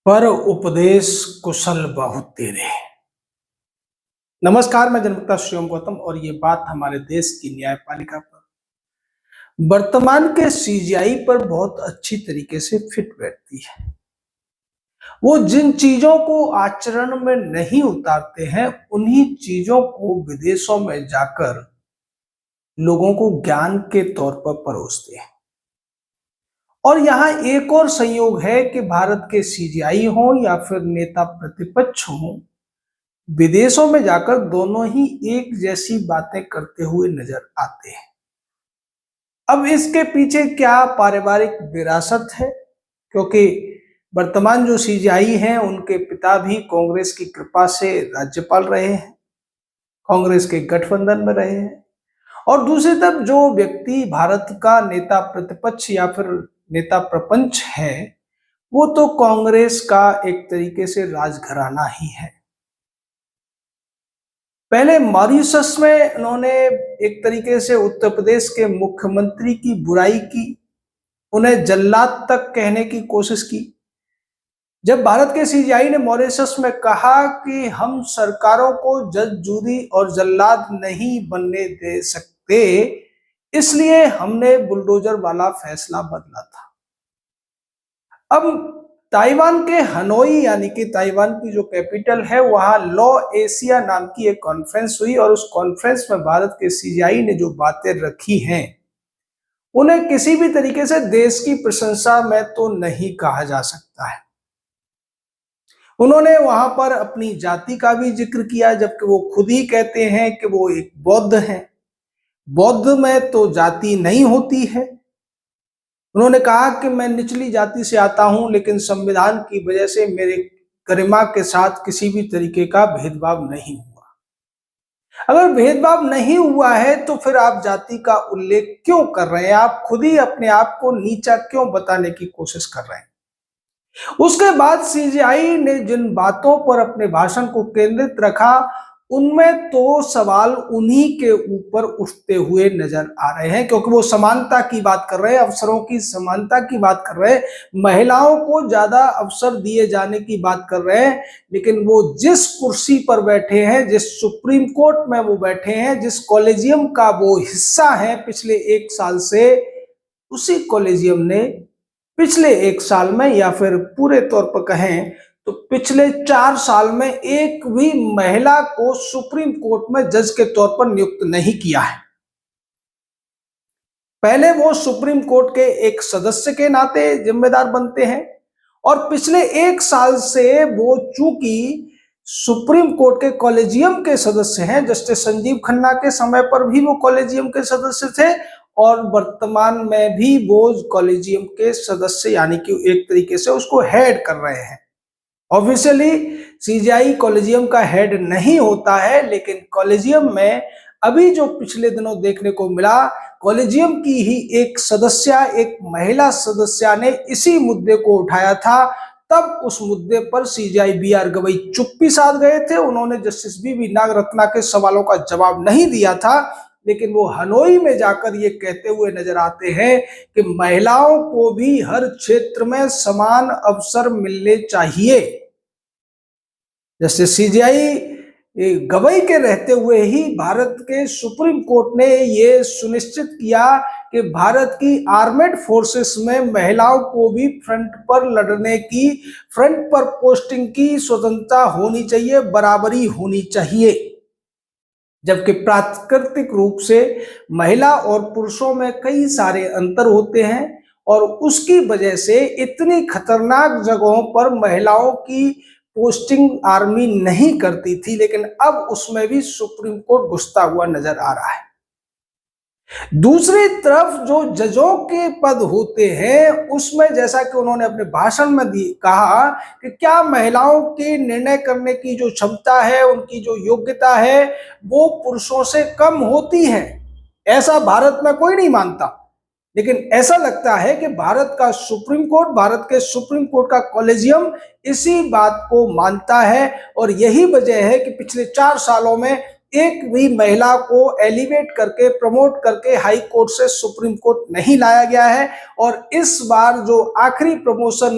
पर उपदेश कुशल बहुत तेरे। नमस्कार, मैं जनमुक्ता शिवम गौतम और ये बात हमारे देश की न्यायपालिका पर वर्तमान के सीजीआई पर बहुत अच्छी तरीके से फिट बैठती है। वो जिन चीजों को आचरण में नहीं उतारते हैं, उन्हीं चीजों को विदेशों में जाकर लोगों को ज्ञान के तौर पर परोसते हैं। और यहाँ एक और संयोग है कि भारत के सीजीआई हो या फिर नेता प्रतिपक्ष हो, विदेशों में जाकर दोनों ही एक जैसी बातें करते हुए नजर आते हैं। अब इसके पीछे क्या पारिवारिक विरासत है? क्योंकि वर्तमान जो सीजीआई हैं, उनके पिता भी कांग्रेस की कृपा से राज्यपाल रहे हैं, कांग्रेस के गठबंधन में रहे हैं। और दूसरी तरफ जो व्यक्ति भारत का नेता प्रतिपक्ष या फिर नेता प्रपंच है, वो तो कांग्रेस का एक तरीके से राजघराना ही है। पहले मॉरिशस में उन्होंने एक तरीके से उत्तर प्रदेश के मुख्यमंत्री की बुराई की, उन्हें जल्लाद तक कहने की कोशिश की। जब भारत के सीजीआई ने मॉरिशस में कहा कि हम सरकारों को जज, जूरी और जल्लाद नहीं बनने दे सकते, इसलिए हमने बुलडोजर वाला फैसला बदला था। अब ताइवान के हनोई यानी कि ताइवान की जो कैपिटल है, वहां लॉ एशिया नाम की एक कॉन्फ्रेंस हुई और उस कॉन्फ्रेंस में भारत के सीजीआई ने जो बातें रखी हैं, उन्हें किसी भी तरीके से देश की प्रशंसा में तो नहीं कहा जा सकता है। उन्होंने वहां पर अपनी जाति का भी जिक्र किया, जबकि वो खुद ही कहते हैं कि वो एक बौद्ध हैं। बौद्ध में तो जाति नहीं होती है। उन्होंने कहा कि मैं निचली जाति से आता हूं, लेकिन संविधान की वजह से मेरे गरिमा के साथ किसी भी तरीके का भेदभाव नहीं हुआ। अगर भेदभाव नहीं हुआ है तो फिर आप जाति का उल्लेख क्यों कर रहे हैं? आप खुद ही अपने आप को नीचा क्यों बताने की कोशिश कर रहे हैं? उसके बाद सीजीआई ने जिन बातों पर अपने भाषण को केंद्रित रखा, उनमें तो सवाल उन्हीं के ऊपर उठते हुए नजर आ रहे हैं, क्योंकि वो समानता की बात कर रहे हैं, अवसरों की समानता की बात कर रहे हैं, महिलाओं को ज्यादा अवसर दिए जाने की बात कर रहे हैं। लेकिन वो जिस कुर्सी पर बैठे हैं, जिस सुप्रीम कोर्ट में वो बैठे हैं, जिस कॉलेजियम का वो हिस्सा है पिछले 1 साल से, उसी कॉलेजियम ने पिछले 1 साल में या फिर पूरे तौर पर कहें तो पिछले 4 साल में एक भी महिला को सुप्रीम कोर्ट में जज के तौर पर नियुक्त नहीं किया है। पहले वो सुप्रीम कोर्ट के एक सदस्य के नाते जिम्मेदार बनते हैं और पिछले 1 साल से वो चूंकि सुप्रीम कोर्ट के कॉलेजियम के सदस्य हैं, जस्टिस संजीव खन्ना के समय पर भी वो कॉलेजियम के सदस्य थे और वर्तमान में भी वो कॉलेजियम के सदस्य यानी कि एक तरीके से उसको हेड कर रहे हैं। ऑब्वियसली सीजीआई कॉलेजियम का हेड नहीं होता है, लेकिन कॉलेजियम में अभी जो पिछले दिनों देखने को मिला, कॉलेजियम की ही एक सदस्य, एक महिला सदस्य ने इसी मुद्दे को उठाया था। तब उस मुद्दे पर सीजीआई बीआर गवई चुप्पी साध गए थे। उन्होंने जस्टिस बीवी नागरत्ना के सवालों का जवाब नहीं दिया था, लेकिन वो हनोई में जाकर ये कहते हुए नजर आते हैं कि महिलाओं को भी हर क्षेत्र में समान अवसर मिलने चाहिए। जैसे सीजीआई गवई के रहते हुए ही भारत के सुप्रीम कोर्ट ने ये सुनिश्चित किया कि भारत की आर्मेड फोर्सेस में महिलाओं को भी फ्रंट पर लड़ने की, फ्रंट पर पोस्टिंग की स्वतंत्रता होनी चाहिए, बराबरी होनी चाहिए। जबकि प्राकृतिक रूप से महिला और पुरुषों में कई सारे अंतर होते हैं और उसकी वजह से इतनी खतरनाक जगहों पर महिलाओं की पोस्टिंग आर्मी नहीं करती थी, लेकिन अब उसमें भी सुप्रीम कोर्ट घुसता हुआ नजर आ रहा है। दूसरी तरफ जो जजों के पद होते हैं, उसमें जैसा कि उन्होंने अपने भाषण में कहा कि क्या महिलाओं के निर्णय करने की जो क्षमता है, उनकी जो योग्यता है, वो पुरुषों से कम होती है। ऐसा भारत में कोई नहीं मानता, लेकिन ऐसा लगता है कि भारत का सुप्रीम कोर्ट, भारत के सुप्रीम कोर्ट का कॉलेजियम इसी बात को मानता है और यही वजह है कि पिछले 4 सालों में एक भी महिला को एलिवेट करके प्रमोट करके हाई कोर्ट से सुप्रीम कोर्ट नहीं लाया गया है। और इस बार जो आखिरी प्रमोशन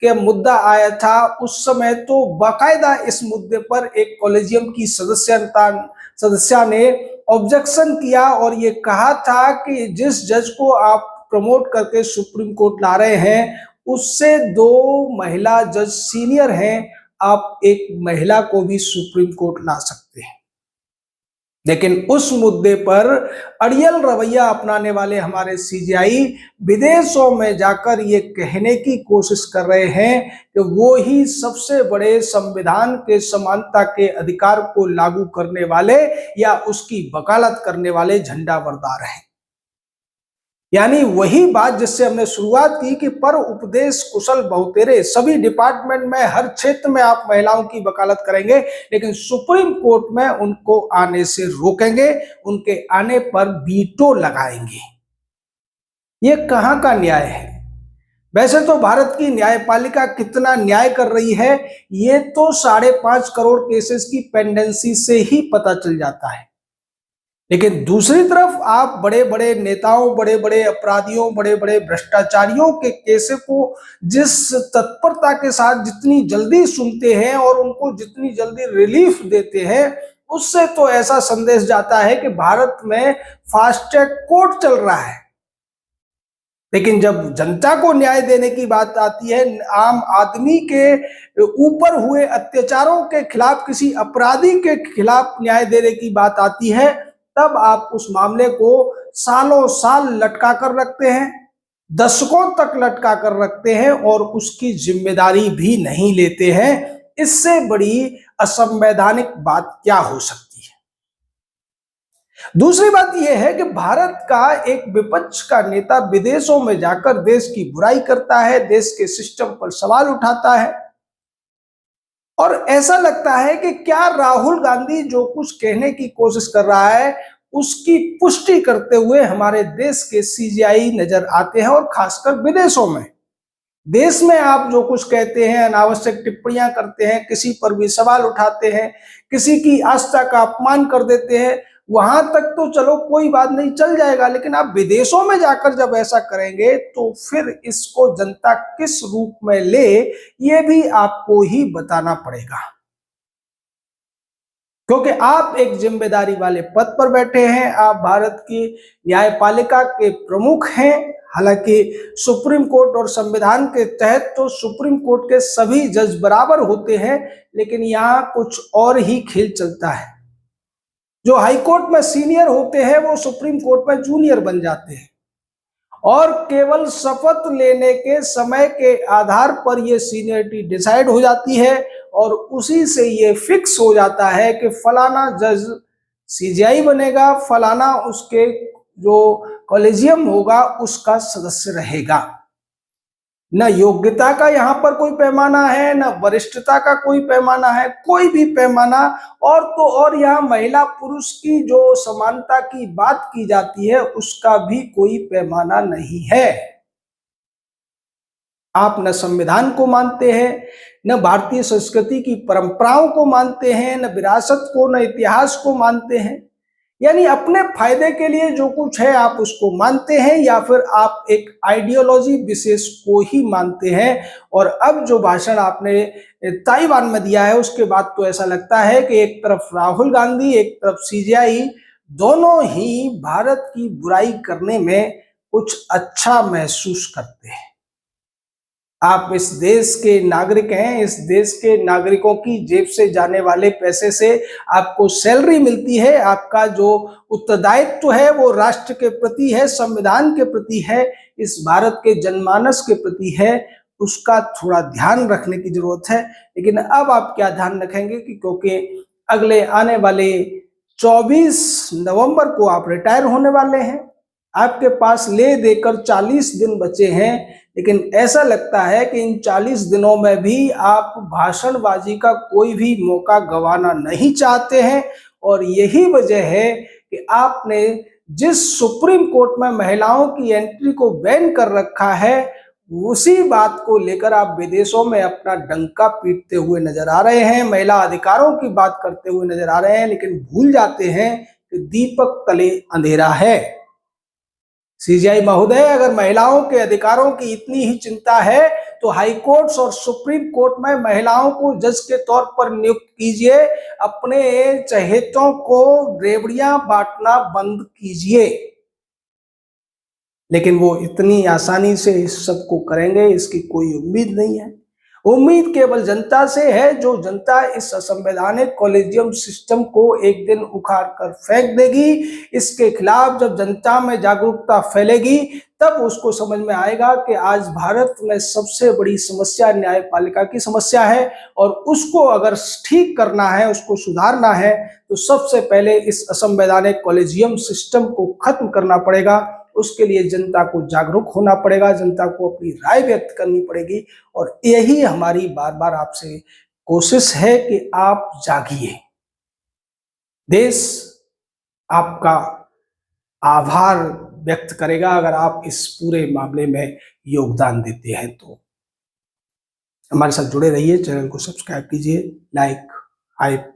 के मुद्दा आया था उस समय तो बाकायदा इस मुद्दे पर एक कॉलेजियम की सदस्या ने ऑब्जेक्शन किया और ये कहा था कि जिस जज को आप प्रमोट करके सुप्रीम कोर्ट ला रहे हैं उससे 2 महिला जज सीनियर हैं, आप एक महिला को भी सुप्रीम कोर्ट ला सकते हैं। लेकिन उस मुद्दे पर अड़ियल रवैया अपनाने वाले हमारे सीजेआई विदेशों में जाकर ये कहने की कोशिश कर रहे हैं कि वो ही सबसे बड़े संविधान के समानता के अधिकार को लागू करने वाले या उसकी वकालत करने वाले झंडाबरदार हैं। यानी वही बात जिससे हमने शुरुआत की कि पर उपदेश कुशल बहुतेरे, सभी डिपार्टमेंट में हर क्षेत्र में आप महिलाओं की वकालत करेंगे लेकिन सुप्रीम कोर्ट में उनको आने से रोकेंगे, उनके आने पर वीटो लगाएंगे। ये कहां का न्याय है? वैसे तो भारत की न्यायपालिका कितना न्याय कर रही है ये तो 5.5 करोड़ केसेस की पेंडेंसी से ही पता चल जाता है। लेकिन दूसरी तरफ आप बड़े बड़े नेताओं, बड़े बड़े अपराधियों, बड़े बड़े भ्रष्टाचारियों के केस को जिस तत्परता के साथ जितनी जल्दी सुनते हैं और उनको जितनी जल्दी रिलीफ देते हैं, उससे तो ऐसा संदेश जाता है कि भारत में फास्ट ट्रैक कोर्ट चल रहा है। लेकिन जब जनता को न्याय देने की बात आती है, आम आदमी के ऊपर हुए अत्याचारों के खिलाफ, किसी अपराधी के खिलाफ न्याय देने की बात आती है, तब आप उस मामले को सालों साल लटका कर रखते हैं, दशकों तक लटका कर रखते हैं और उसकी जिम्मेदारी भी नहीं लेते हैं। इससे बड़ी असंवैधानिक बात क्या हो सकती है? दूसरी बात यह है कि भारत का एक विपक्ष का नेता विदेशों में जाकर देश की बुराई करता है, देश के सिस्टम पर सवाल उठाता है और ऐसा लगता है कि क्या राहुल गांधी जो कुछ कहने की कोशिश कर रहा है उसकी पुष्टि करते हुए हमारे देश के सीजेआई नजर आते हैं। और खासकर विदेशों में, देश में आप जो कुछ कहते हैं, अनावश्यक टिप्पणियां करते हैं, किसी पर भी सवाल उठाते हैं, किसी की आस्था का अपमान कर देते हैं, वहां तक तो चलो कोई बात नहीं, चल जाएगा। लेकिन आप विदेशों में जाकर जब ऐसा करेंगे तो फिर इसको जनता किस रूप में ले ये भी आपको ही बताना पड़ेगा, क्योंकि आप एक जिम्मेदारी वाले पद पर बैठे हैं, आप भारत की न्यायपालिका के प्रमुख हैं। हालांकि सुप्रीम कोर्ट और संविधान के तहत तो सुप्रीम कोर्ट के सभी जज बराबर होते हैं, लेकिन यहाँ कुछ और ही खेल चलता है। जो हाई कोर्ट में सीनियर होते हैं वो सुप्रीम कोर्ट में जूनियर बन जाते हैं और केवल शपथ लेने के समय के आधार पर ये सीनियरिटी डिसाइड हो जाती है और उसी से ये फिक्स हो जाता है कि फलाना जज सीजेआई बनेगा, फलाना उसके जो कॉलेजियम होगा उसका सदस्य रहेगा। न योग्यता का यहाँ पर कोई पैमाना है, न वरिष्ठता का कोई पैमाना है, कोई भी पैमाना। और तो और यहाँ महिला पुरुष की जो समानता की बात की जाती है उसका भी कोई पैमाना नहीं है। आप न संविधान को मानते हैं, न भारतीय संस्कृति की परंपराओं को मानते हैं, न विरासत को, न इतिहास को मानते हैं। यानी अपने फायदे के लिए जो कुछ है आप उसको मानते हैं या फिर आप एक आइडियोलॉजी विशेष को ही मानते हैं। और अब जो भाषण आपने ताइवान में दिया है उसके बाद तो ऐसा लगता है कि एक तरफ राहुल गांधी, एक तरफ सीजेआई, दोनों ही भारत की बुराई करने में कुछ अच्छा महसूस करते हैं। आप इस देश के नागरिक हैं, इस देश के नागरिकों की जेब से जाने वाले पैसे से आपको सैलरी मिलती है, आपका जो उत्तरदायित्व है वो राष्ट्र के प्रति है, संविधान के प्रति है, इस भारत के जनमानस के प्रति है, उसका थोड़ा ध्यान रखने की जरूरत है। लेकिन अब आप क्या ध्यान रखेंगे कि क्योंकि अगले आने वाले 24 नवंबर को आप रिटायर होने वाले हैं, आपके पास ले देकर 40 दिन बचे हैं, लेकिन ऐसा लगता है कि इन 40 दिनों में भी आप भाषणबाजी का कोई भी मौका गंवाना नहीं चाहते हैं। और यही वजह है कि आपने जिस सुप्रीम कोर्ट में महिलाओं की एंट्री को बैन कर रखा है उसी बात को लेकर आप विदेशों में अपना डंका पीटते हुए नजर आ रहे हैं, महिला अधिकारों की बात करते हुए नजर आ रहे हैं, लेकिन भूल जाते हैं कि दीपक तले अंधेरा है। सीजीआई महोदय, अगर महिलाओं के अधिकारों की इतनी ही चिंता है तो हाई कोर्ट्स और सुप्रीम कोर्ट में महिलाओं को जज के तौर पर नियुक्त कीजिए, अपने चहेतों को रेवड़ियां बांटना बंद कीजिए। लेकिन वो इतनी आसानी से इस सब को करेंगे, इसकी कोई उम्मीद नहीं है। उम्मीद केवल जनता से है, जो जनता इस असंवैधानिक कॉलेजियम सिस्टम को एक दिन उखाड़ कर फेंक देगी। इसके खिलाफ जब जनता में जागरूकता फैलेगी, तब उसको समझ में आएगा कि आज भारत में सबसे बड़ी समस्या न्यायपालिका की समस्या है, और उसको अगर ठीक करना है, उसको सुधारना है, तो सबसे पहले इस असंवैधानिक कॉलेजियम सिस्टम को खत्म करना पड़ेगा। उसके लिए जनता को जागरूक होना पड़ेगा, जनता को अपनी राय व्यक्त करनी पड़ेगी, और यही हमारी बार बार आपसे कोशिश है कि आप जागिए। देश आपका आभार व्यक्त करेगा अगर आप इस पूरे मामले में योगदान देते हैं। तो हमारे साथ जुड़े रहिए, चैनल को सब्सक्राइब कीजिए, लाइक हाइप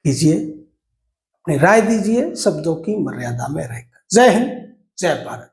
कीजिए, अपनी राय दीजिए शब्दों की मर्यादा में रहकर। जय हिंद, जय भारत।